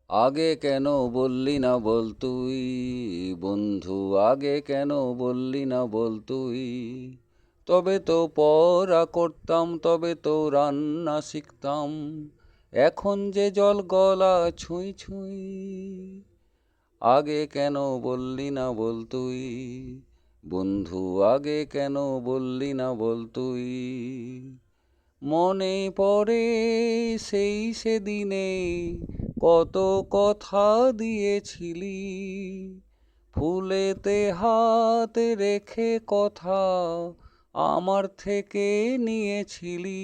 আগে কেন বললি না বল তুই, বন্ধু আগে কেন বললি না বল তুই। তবে তো পড়া করতাম, তবে তো রান্না শিখতাম, এখন যে জল গলা ছুঁই ছুঁই। আগে কেন বললি না বল তুই, বন্ধু আগে কেন বললি না বল তুই। মনে পড়ে সেই সেদিনে কত কথা দিয়েছিলি, ফুলেতে হাত রেখে কথা আমার থেকে নিয়েছিলি।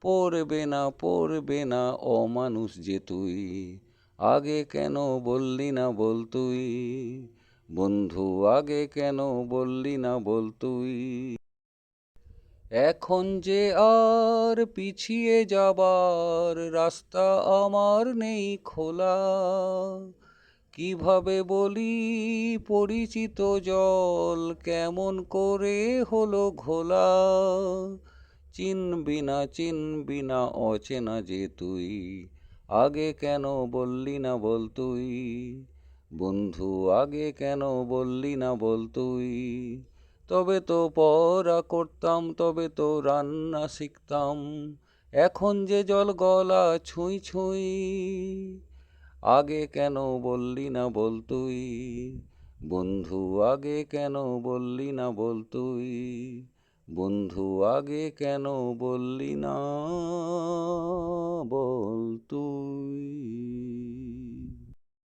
পড়বে না অমানুষ যে তুই, আগে কেন বললি না বল তুই, বন্ধু আগে কেন বললি না বল তুই। এখন যে আর পিছিয়ে যাবার রাস্তা আমার নেই খোলা, কিভাবে বলি পরিচিত জল কেমন করে হলো ঘোলা। চিনবি না অচেনা যে তুই, আগে কেন বললি না বল তুই, বন্ধু আগে কেন বললি না বল তুই। তবে তো পড়া করতাম, তবে তো রান্না শিখতাম, এখন যে জল গলা ছুঁই ছুঁই। আগে কেন বললি না বল তুই, বন্ধু আগে কেন বললি না বল তুই, বন্ধু আগে কেন বললি না বল তুই।